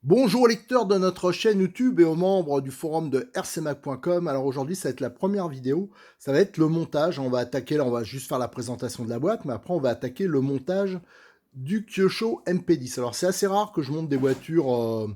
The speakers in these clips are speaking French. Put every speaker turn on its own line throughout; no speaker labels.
Bonjour aux lecteurs de notre chaîne YouTube et aux membres du forum de rcmac.com. Alors aujourd'hui, ça va être la première vidéo. Ça va être le montage. On va attaquer, là, on va juste faire la présentation de la boîte, mais après, on va attaquer le montage du Kyosho MP10. Alors c'est assez rare que je monte des voitures,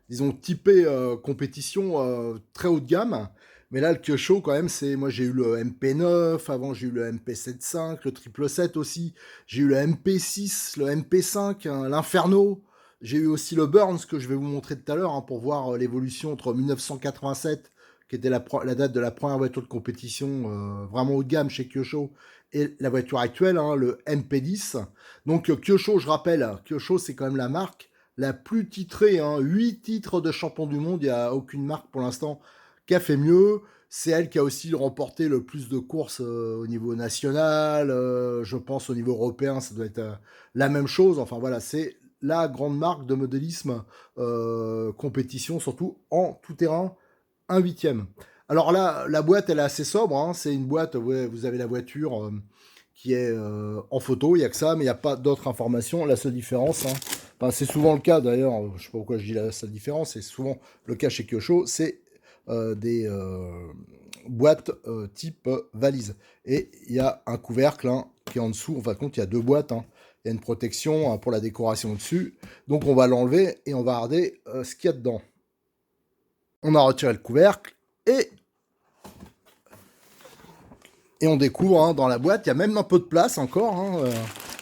disons, typées compétition très haut de gamme. Mais là, le Kyosho, quand même, c'est. Moi, j'ai eu le MP9, avant, j'ai eu le MP75, le 777 aussi. J'ai eu le MP6, le MP5, hein, l'Inferno. J'ai eu aussi le Burns que je vais vous montrer tout à l'heure hein, pour voir l'évolution entre 1987, qui était la date de la première voiture de compétition vraiment haut de gamme chez Kyosho, et la voiture actuelle, hein, le MP10. Donc Kyosho, je rappelle, Kyosho c'est quand même la marque la plus titrée, hein, 8 titres de champion du monde, il n'y a aucune marque pour l'instant qui a fait mieux. C'est elle qui a aussi remporté le plus de courses au niveau national, je pense au niveau européen, ça doit être la même chose. Enfin voilà, c'est la grande marque de modélisme compétition, surtout en tout terrain, un huitième. Alors là, la boîte, elle est assez sobre. Hein. C'est une boîte, ouais, vous avez la voiture qui est en photo, il n'y a que ça, mais il n'y a pas d'autres informations. La seule différence, hein, enfin, c'est souvent le cas d'ailleurs, je ne sais pas pourquoi je dis la seule différence, c'est souvent le cas chez Kyosho, c'est des boîtes type valise. Et il y a un couvercle hein, qui est en dessous, en fin de compte, il y a deux boîtes. Hein. Il y a une protection hein, pour la décoration au-dessus. Donc on va l'enlever et on va regarder ce qu'il y a dedans. On a retiré le couvercle et on découvre hein, dans la boîte, il y a même un peu de place encore. Hein,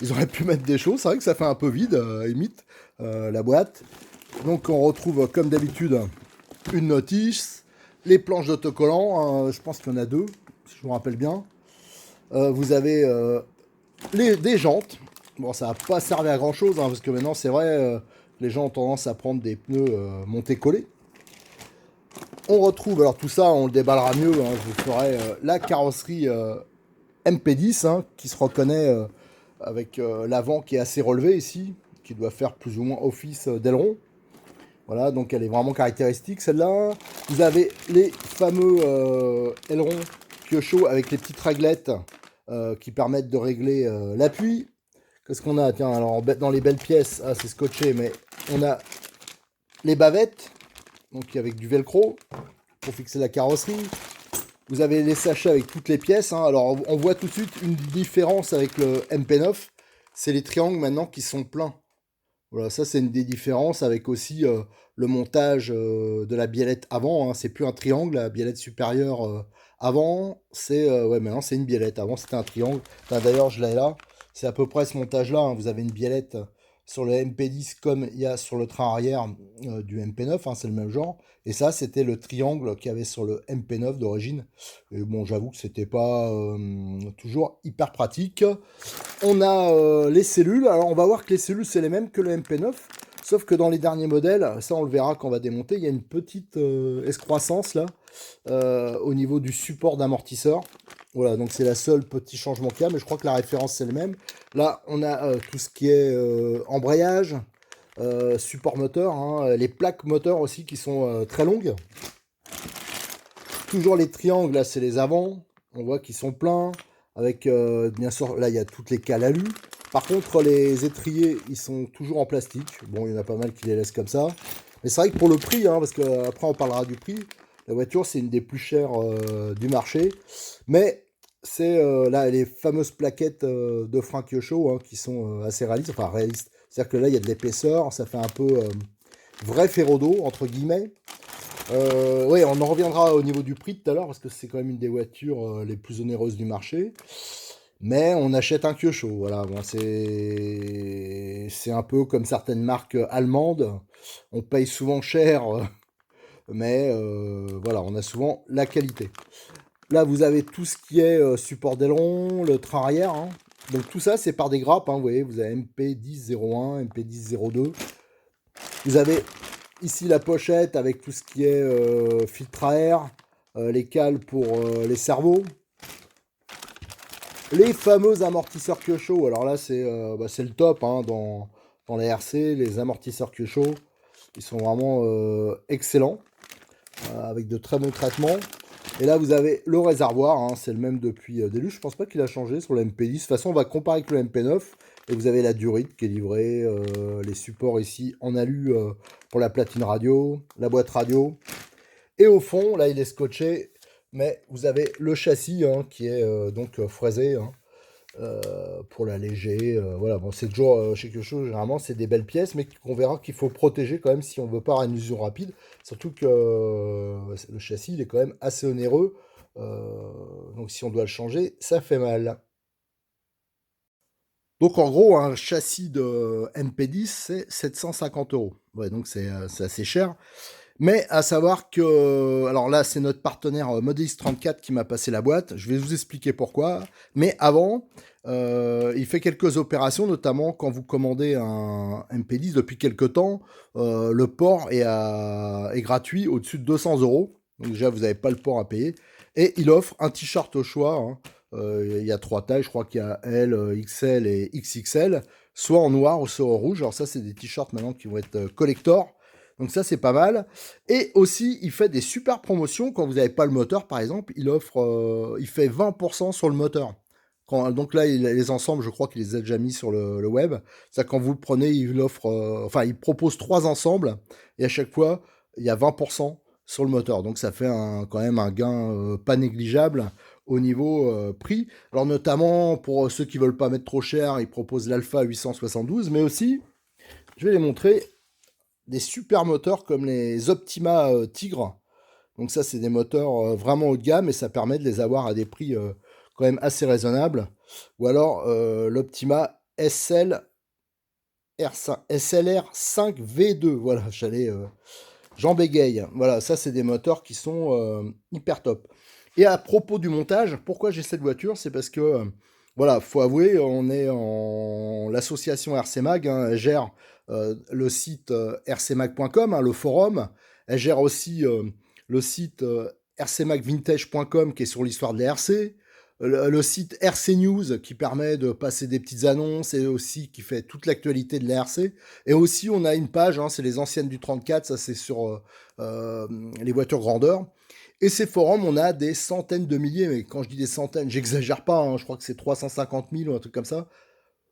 ils auraient pu mettre des choses. C'est vrai que ça fait un peu vide, limite, la boîte. Donc on retrouve, comme d'habitude, une notice, les planches d'autocollant. Je pense qu'il y en a deux, si je me rappelle bien. Vous avez des jantes. Bon, ça va pas servir à grand chose, hein, parce que maintenant, c'est vrai, les gens ont tendance à prendre des pneus montés-collés. On retrouve, alors tout ça, on le déballera mieux, hein, je vous ferai la carrosserie MP10, hein, qui se reconnaît avec l'avant qui est assez relevé ici, qui doit faire plus ou moins office d'aileron. Voilà, donc elle est vraiment caractéristique celle-là. Vous avez les fameux ailerons Kyosho avec les petites réglettes qui permettent de régler l'appui. Qu'est-ce qu'on a? Tiens, alors dans les belles pièces, ah, c'est scotché, mais on a les bavettes, donc avec du velcro pour fixer la carrosserie. Vous avez les sachets avec toutes les pièces. Hein. Alors on voit tout de suite une différence avec le MP9. C'est les triangles maintenant qui sont pleins. Voilà, ça c'est une des différences avec aussi le montage de la biellette avant. Hein. C'est plus un triangle, la biellette supérieure avant. C'est ouais, maintenant c'est une biellette. Avant c'était un triangle. Enfin, d'ailleurs, je l'ai là. C'est à peu près ce montage-là. Hein. Vous avez une biellette sur le MP10 comme il y a sur le train arrière du MP9. Hein, c'est le même genre. Et ça, c'était le triangle qu'il y avait sur le MP9 d'origine. Et bon, j'avoue que c'était pas toujours hyper pratique. On a les cellules. Alors, on va voir que les cellules, c'est les mêmes que le MP9. Sauf que dans les derniers modèles, ça on le verra quand on va démonter, il y a une petite excroissance là, au niveau du support d'amortisseur. Voilà, donc c'est la seule petit changement qu'il y a, mais je crois que la référence c'est le même. Là, on a tout ce qui est embrayage, support moteur, hein, les plaques moteurs aussi qui sont très longues. Toujours les triangles, là c'est les avants, on voit qu'ils sont pleins, avec bien sûr, là il y a toutes les cales alu. Par contre, les étriers, ils sont toujours en plastique. Bon, il y en a pas mal qui les laissent comme ça. Mais c'est vrai que pour le prix, hein, parce qu'après on parlera du prix, la voiture c'est une des plus chères du marché. Mais c'est là les fameuses plaquettes de frein Kyosho hein, qui sont assez réalistes. Enfin réalistes. C'est-à-dire que là il y a de l'épaisseur, ça fait un peu vrai ferrodo entre guillemets. Oui, on en reviendra au niveau du prix tout à l'heure parce que c'est quand même une des voitures les plus onéreuses du marché. Mais on achète un Kyosho, voilà. Bon, c'est un peu comme certaines marques allemandes. On paye souvent cher, mais voilà, on a souvent la qualité. Là, vous avez tout ce qui est support d'aileron, le train arrière. Hein. Donc tout ça, c'est par des grappes. Hein, vous voyez, vous avez MP1001, MP1002. Vous avez ici la pochette avec tout ce qui est filtre à air, les cales pour les cerveaux. Les fameux amortisseurs Kyosho, alors là c'est le top hein, dans les RC, les amortisseurs Kyosho, ils sont vraiment excellents, avec de très bons traitements. Et là vous avez le réservoir, hein, c'est le même depuis Deluxe, je pense pas qu'il a changé sur le MP10. De toute façon on va comparer avec le MP9, et vous avez la durite qui est livrée, les supports ici en alu pour la platine radio, la boîte radio. Et au fond, là il est scotché, mais vous avez le châssis hein, qui est donc fraisé. Hein, pour l'alléger. Voilà, bon, c'est toujours chez quelque chose, généralement, c'est des belles pièces, mais qu'on verra qu'il faut protéger quand même si on veut pas avoir une usure rapide. Surtout que le châssis, il est quand même assez onéreux. Donc si on doit le changer, ça fait mal. Donc en gros, un châssis de MP10, c'est 750 euros. Ouais, donc c'est assez cher. Mais à savoir que, alors là, c'est notre partenaire Modéliste 34 qui m'a passé la boîte. Je vais vous expliquer pourquoi. Mais avant, il fait quelques opérations, notamment quand vous commandez un MP10 depuis quelques temps, le port est gratuit au-dessus de 200 euros. Donc déjà, vous n'avez pas le port à payer. Et il offre un t-shirt au choix. Hein. Il y a 3 tailles, je crois qu'il y a L, XL et XXL, soit en noir ou soit en rouge. Alors ça, c'est des t-shirts maintenant qui vont être collector. Donc ça, c'est pas mal. Et aussi, il fait des super promotions. Quand vous n'avez pas le moteur, par exemple, il fait 20% sur le moteur. Donc là, les ensembles, je crois qu'il les a déjà mis sur le web. C'est quand vous le prenez, il propose 3 ensembles. Et à chaque fois, il y a 20% sur le moteur. Donc ça fait quand même un gain pas négligeable au niveau prix. Alors notamment, pour ceux qui veulent pas mettre trop cher, il propose l'Alpha 872. Mais aussi, je vais les montrer, des super moteurs comme les Optima Tigre. Donc ça, c'est des moteurs vraiment haut de gamme et ça permet de les avoir à des prix quand même assez raisonnables. Ou alors l'Optima SLR5V2. Voilà, j'en bégaye. Voilà, ça, c'est des moteurs qui sont hyper top. Et à propos du montage, pourquoi j'ai cette voiture? C'est parce que, voilà, faut avouer, on est en l'association RC Mag, hein, elle gère le site rcmag.com, hein, le forum. Elle gère aussi le site rcmagvintage.com qui est sur l'histoire de la RC. Le site RC News qui permet de passer des petites annonces et aussi qui fait toute l'actualité de la RC. Et aussi, on a une page, hein, c'est les anciennes du 34, ça c'est sur les voitures grandeur. Et ces forums, on a des centaines de milliers, mais quand je dis des centaines, j'exagère pas, hein, je crois que c'est 350 000 ou un truc comme ça,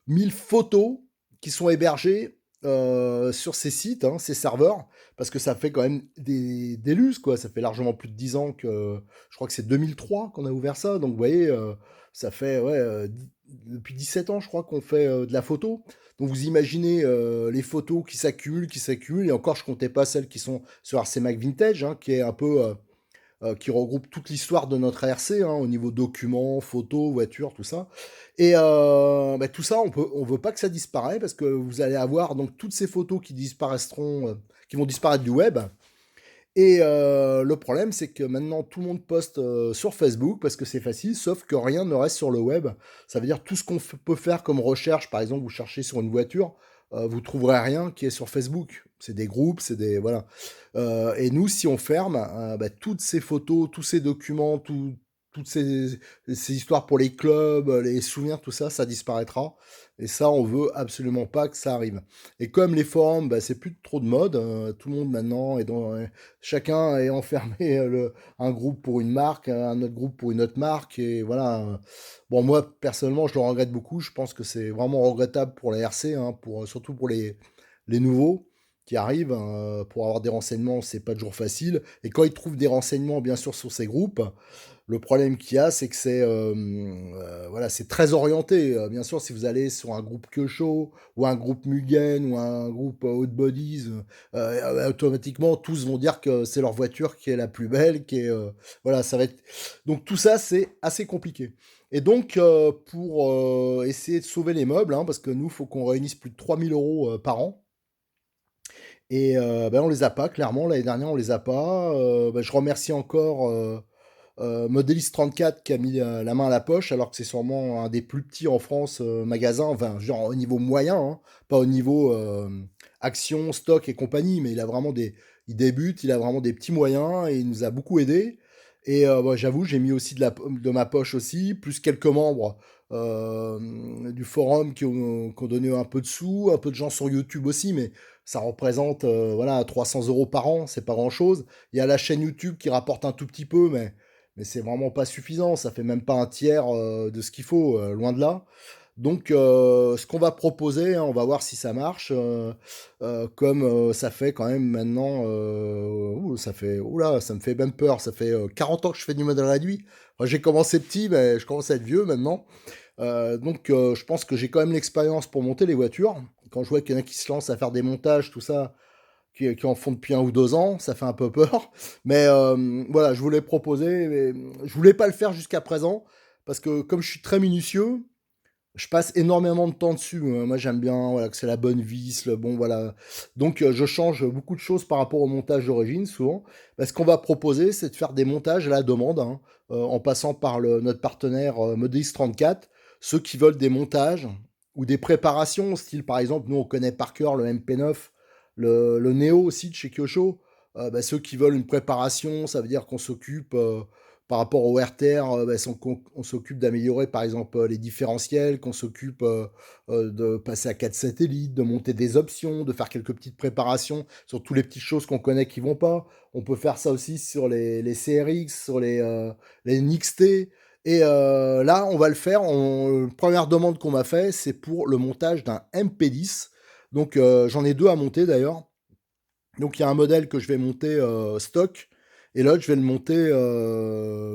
1000 photos qui sont hébergées sur ces sites, hein, ces serveurs, parce que ça fait quand même des lustres, quoi. Ça fait largement plus de 10 ans que... Je crois que c'est 2003 qu'on a ouvert ça, donc vous voyez, ça fait ouais, depuis 17 ans, je crois, qu'on fait de la photo. Donc vous imaginez les photos qui s'accumulent, et encore, je comptais pas celles qui sont sur RC Mac Vintage, hein, qui est un peu... qui regroupe toute l'histoire de notre ARC, hein, au niveau documents, photos, voitures, tout ça. Et tout ça, on veut pas que ça disparaisse parce que vous allez avoir donc toutes ces photos qui disparaîtront, qui vont disparaître du web. Et le problème, c'est que maintenant tout le monde poste sur Facebook parce que c'est facile, sauf que rien ne reste sur le web. Ça veut dire tout ce qu'on peut faire comme recherche, par exemple, vous cherchez sur une voiture, vous trouverez rien qui est sur Facebook. C'est des groupes, c'est des voilà. Et nous, si on ferme, toutes ces photos, tous ces documents, toutes ces histoires pour les clubs, les souvenirs, tout ça, ça disparaîtra. Et ça, on veut absolument pas que ça arrive. Et comme les forums, c'est plus trop de mode, tout le monde maintenant est chacun est enfermé un groupe pour une marque, un autre groupe pour une autre marque, et voilà. Bon, moi personnellement, je le regrette beaucoup. Je pense que c'est vraiment regrettable pour les RC, hein, surtout pour les nouveaux qui arrivent, hein, pour avoir des renseignements, c'est pas toujours facile. Et quand ils trouvent des renseignements, bien sûr, sur ces groupes, le problème qu'il y a, c'est que voilà, c'est très orienté. Bien sûr, si vous allez sur un groupe Kyosho ou un groupe Mugen ou un groupe Hot Bodies, automatiquement tous vont dire que c'est leur voiture qui est la plus belle, voilà, ça va être. Donc tout ça, c'est assez compliqué. Et donc pour essayer de sauver les meubles, hein, parce que nous, il faut qu'on réunisse plus de 3000 euros par an. Et on les a pas, clairement. L'année dernière, on les a pas. Je remercie encore Modélis 34 qui a mis la main à la poche, alors que c'est sûrement un des plus petits en France magasins, enfin genre au niveau moyen, hein, pas au niveau action, stock et compagnie, mais il débute, il a vraiment des petits moyens et il nous a beaucoup aidé. Et bah, j'avoue, j'ai mis aussi de ma poche aussi, plus quelques membres du forum qui ont donné un peu de sous, un peu de gens sur YouTube aussi, mais ça représente voilà 300 € par an, c'est pas grand-chose. Il y a la chaîne YouTube qui rapporte un tout petit peu, mais c'est vraiment pas suffisant, ça fait même pas un tiers de ce qu'il faut, loin de là. Donc, ce qu'on va proposer, hein, on va voir si ça marche, comme ça fait quand même maintenant, oula, ça me fait même peur, ça fait 40 ans que je fais du modèle réduit. Enfin, j'ai commencé petit, mais je commence à être vieux maintenant. Donc, je pense que j'ai quand même l'expérience pour monter les voitures. Quand je vois qu'il y en a qui se lancent à faire des montages, tout ça, qui en font depuis 1 ou 2 ans, ça fait un peu peur. Mais voilà, je voulais proposer, mais je voulais pas le faire jusqu'à présent, parce que comme je suis très minutieux, je passe énormément de temps dessus. Moi, j'aime bien voilà, que c'est la bonne vis, le bon, voilà. Donc, je change beaucoup de choses par rapport au montage d'origine, souvent. Bah, ce qu'on va proposer, c'est de faire des montages à la demande, hein, en passant par notre partenaire Modélis 34. Ceux qui veulent des montages ou des préparations, style par exemple, nous on connaît par cœur le MP9, le Neo aussi de chez Kyosho. Bah, ceux qui veulent une préparation, ça veut dire qu'on s'occupe par rapport au RTR, bah, on s'occupe d'améliorer par exemple les différentiels, qu'on s'occupe de passer à 4 satellites, de monter des options, de faire quelques petites préparations sur toutes les petites choses qu'on connaît qui vont pas. On peut faire ça aussi sur les CRX, sur les NXT. Et là, on va le faire. Première demande qu'on m'a fait, c'est pour le montage d'un MP10. Donc j'en ai deux à monter d'ailleurs. Donc il y a un modèle que je vais monter stock, et l'autre je vais le monter,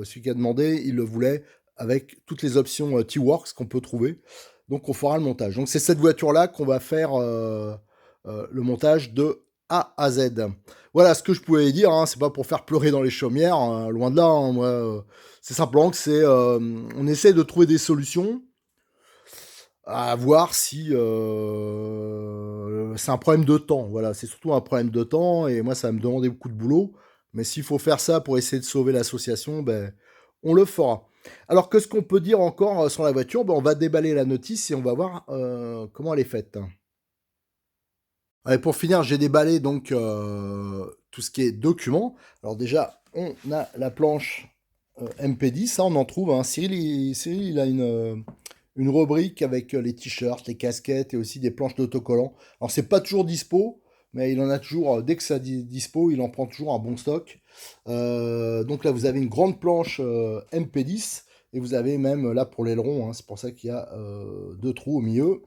celui qui a demandé, il le voulait avec toutes les options T-Works qu'on peut trouver. Donc on fera le montage. Donc c'est cette voiture-là qu'on va faire le montage de A à Z. Voilà ce que je pouvais dire, hein. C'est pas pour faire pleurer dans les chaumières, hein, loin de là, hein, moi, c'est simplement que on essaie de trouver des solutions à voir si c'est un problème de temps. Voilà, c'est surtout un problème de temps et moi ça va me demander beaucoup de boulot. Mais s'il faut faire ça pour essayer de sauver l'association, ben on le fera. Alors qu'est-ce qu'on peut dire encore sur la voiture? Ben, on va déballer la notice et on va voir comment elle est faite. Allez, pour finir, j'ai déballé donc tout ce qui est documents. Alors déjà, on a la planche MP10, ça on en trouve, hein. Cyril, il a une rubrique avec les t-shirts, les casquettes et aussi des planches d'autocollants. Alors c'est pas toujours dispo, mais il en a toujours, dès que ça dispo, il en prend toujours un bon stock. Donc là, vous avez une grande planche MP10 et vous avez même là pour l'aileron, hein, c'est pour ça qu'il y a 2 trous au milieu.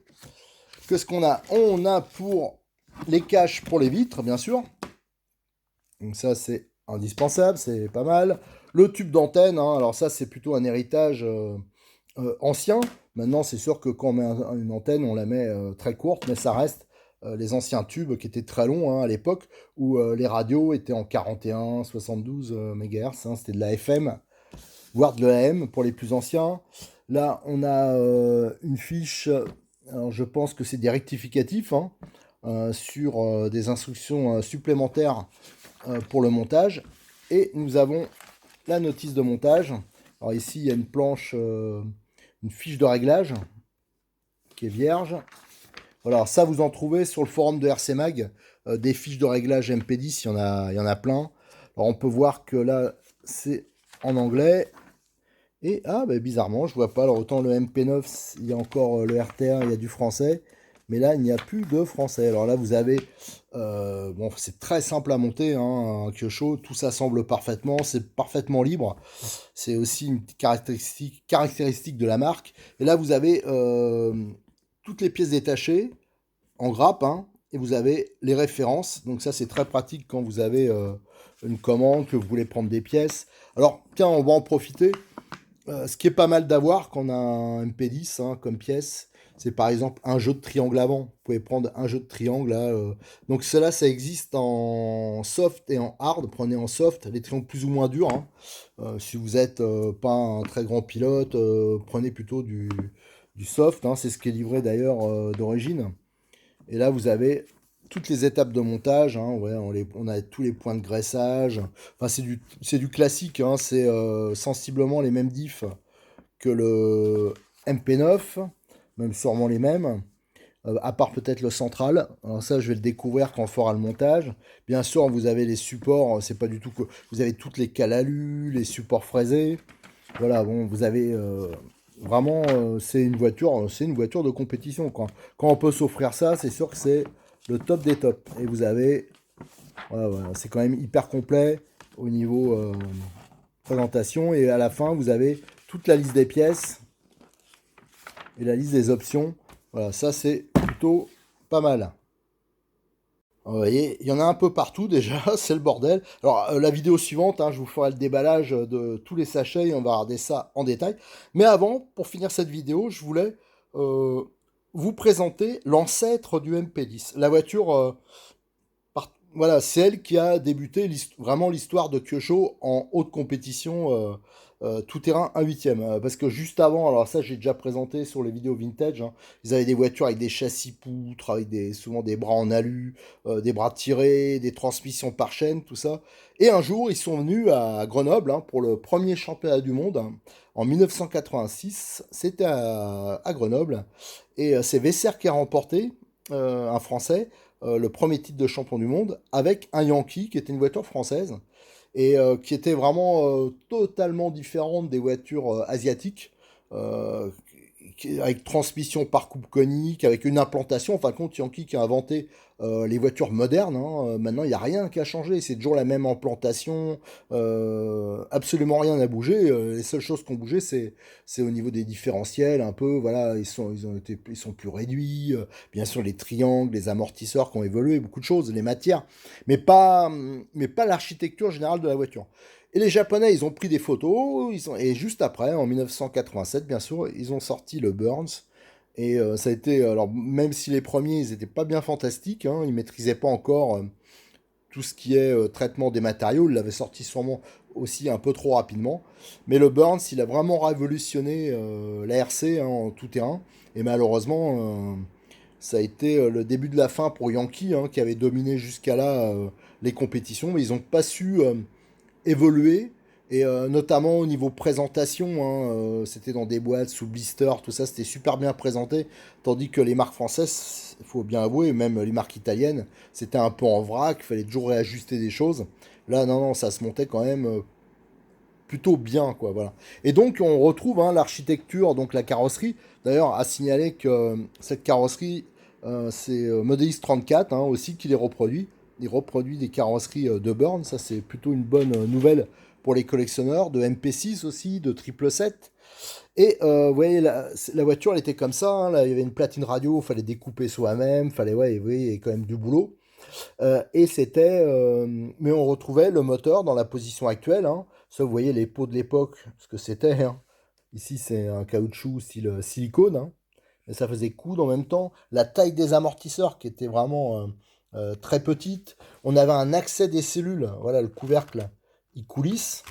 Qu'est-ce qu'on a? On a pour les caches pour les vitres, bien sûr. Donc ça, c'est indispensable, c'est pas mal. Le tube d'antenne, hein, alors ça, c'est plutôt un héritage ancien. Maintenant, c'est sûr que quand on met une antenne, on la met très courte, mais ça reste les anciens tubes qui étaient très longs, hein, à l'époque, où les radios étaient en 41, 72 MHz, hein, c'était de la FM, voire de l'AM pour les plus anciens. Là, on a une fiche, alors je pense que c'est des rectificatifs, hein, sur des instructions supplémentaires pour le montage. Et nous avons la notice de montage. Alors ici, il y a une planche, une fiche de réglage qui est vierge. Voilà, ça vous en trouvez sur le forum de RC Mag, des fiches de réglage MP10, il y en a plein. Alors on peut voir que là, c'est en anglais. Et ah, bah, bizarrement, je vois pas. Alors autant le MP9, il y a encore le RTR, il y a du français. Mais là, il n'y a plus de français. Alors là, vous avez... bon, c'est très simple à monter, hein, un Kyosho. Tout s'assemble parfaitement. C'est parfaitement libre. C'est aussi une caractéristique de la marque. Et là, vous avez toutes les pièces détachées en grappe, hein, et vous avez les références. Donc ça, c'est très pratique quand vous avez une commande, que vous voulez prendre des pièces. Alors, tiens, on va en profiter. Ce qui est pas mal d'avoir quand on a un MP10 hein, comme pièce, c'est par exemple un jeu de triangle avant. Vous pouvez prendre un jeu de triangle là. Donc cela, ça existe en soft et en hard. Prenez en soft les triangles plus ou moins durs, hein. Si vous n'êtes pas un très grand pilote, prenez plutôt du soft, hein. C'est ce qui est livré d'ailleurs d'origine. Et là, vous avez toutes les étapes de montage, hein, ouais, on a tous les points de graissage. Enfin, c'est du classique, hein, c'est sensiblement les mêmes diffs que le MP9, même sûrement les mêmes, à part peut-être le central. Alors ça, je vais le découvrir quand on fera le montage. Bien sûr, vous avez les supports, c'est pas du tout que... Vous avez toutes les calalues, les supports fraisés. Voilà, bon, vous avez... vraiment, c'est une voiture de compétition. Quand on peut s'offrir ça, c'est sûr que c'est le top des tops. Et vous avez... Voilà, voilà, c'est quand même hyper complet au niveau présentation. Et à la fin, vous avez toute la liste des pièces et la liste des options. Voilà, ça c'est plutôt pas mal. Vous voyez, il y en a un peu partout déjà, c'est le bordel. Alors la vidéo suivante, hein, je vous ferai le déballage de tous les sachets et on va regarder ça en détail. Mais avant, pour finir cette vidéo, je voulais euh, vous présenter l'ancêtre du MP10. La voiture, voilà, c'est elle qui a débuté vraiment l'histoire de Kyosho en haute compétition tout-terrain 1/8. Parce que juste avant, alors ça j'ai déjà présenté sur les vidéos vintage, hein, ils avaient des voitures avec des châssis poutres, avec souvent des bras en alu, des bras tirés, des transmissions par chaîne, tout ça. Et un jour, ils sont venus à Grenoble, hein, pour le premier championnat du monde, hein, en 1986. C'était à Grenoble. Et c'est Vesser qui a remporté, un Français, le premier titre de champion du monde avec un Yankee qui était une voiture française et qui était vraiment totalement différente des voitures asiatiques, euh, avec transmission par coupe conique, avec une implantation. En fin de compte, Yankee qui a inventé les voitures modernes, hein. Maintenant, il n'y a rien qui a changé. C'est toujours la même implantation. Absolument rien n'a bougé. Les seules choses qui ont bougé, c'est au niveau des différentiels, un peu. Voilà, ils sont plus réduits. Bien sûr, les triangles, les amortisseurs qui ont évolué, beaucoup de choses, les matières, mais pas l'architecture générale de la voiture. Et les Japonais, ils ont pris des photos, et juste après, en 1987, bien sûr, ils ont sorti le Burns. Et ça a été, alors même si les premiers, ils n'étaient pas bien fantastiques, hein, ils maîtrisaient pas encore tout ce qui est traitement des matériaux, ils l'avaient sorti sûrement aussi un peu trop rapidement. Mais le Burns, il a vraiment révolutionné la RC, hein, en tout terrain. Et malheureusement, ça a été le début de la fin pour Yankee, hein, qui avait dominé jusqu'à là les compétitions, mais ils n'ont pas su évolué, et notamment au niveau présentation, hein, c'était dans des boîtes sous blister, tout ça, c'était super bien présenté, tandis que les marques françaises, il faut bien avouer, même les marques italiennes, c'était un peu en vrac, il fallait toujours réajuster des choses. Là, non, non, ça se montait quand même plutôt bien, quoi, voilà. Et donc, on retrouve, hein, l'architecture, donc la carrosserie. D'ailleurs, à signaler que cette carrosserie, c'est Modéis 34, hein, aussi qui les reproduit. Il reproduit des carrosseries de Burn, ça c'est plutôt une bonne nouvelle pour les collectionneurs, de MP6 aussi, de 777. Et vous voyez, la voiture, elle était comme ça, hein, là, il y avait une platine radio, il fallait découper soi-même, fallait, ouais, vous voyez, il y avait quand même du boulot. Et c'était, mais on retrouvait le moteur dans la position actuelle, hein. Ça, vous voyez les pots de l'époque, ce que c'était, hein. Ici, c'est un caoutchouc style silicone, hein. Mais ça faisait coudre en même temps. La taille des amortisseurs qui était vraiment très petite. On avait un accès des cellules. Voilà, le couvercle, il coulisse.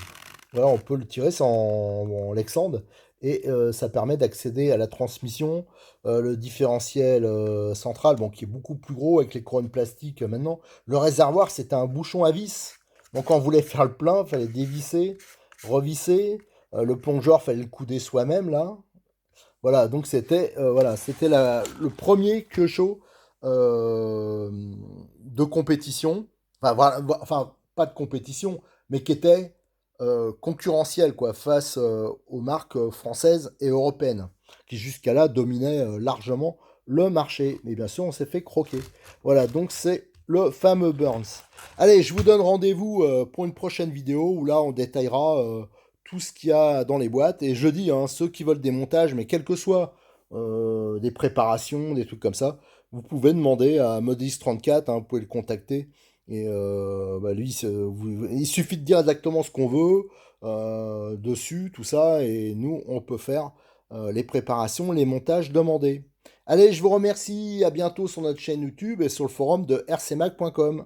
Voilà, on peut le tirer, c'est en Lexand. Et ça permet d'accéder à la transmission, le différentiel central, bon, qui est beaucoup plus gros avec les couronnes plastiques maintenant. Le réservoir, c'était un bouchon à vis. Donc quand on voulait faire le plein, il fallait dévisser, revisser. Le plongeur, il fallait le couder soi-même, là. Voilà, donc c'était le premier Kyosho de compétition. Enfin, voilà, enfin, pas de compétition, mais qui était concurrentiel, quoi, face aux marques françaises et européennes, qui jusqu'à là dominaient largement le marché. Mais bien sûr, on s'est fait croquer. Voilà, donc c'est le fameux Burns. Allez, je vous donne rendez-vous pour une prochaine vidéo où là, on détaillera tout ce qu'il y a dans les boîtes. Et je dis, hein, ceux qui veulent des montages, mais quel que soit des préparations, des trucs comme ça, vous pouvez demander à Modis34, hein, vous pouvez le contacter. Et bah, lui, il suffit de dire exactement ce qu'on veut dessus, tout ça, et nous, on peut faire les préparations, les montages demandés. Allez, je vous remercie, à bientôt sur notre chaîne YouTube et sur le forum de rcmac.com.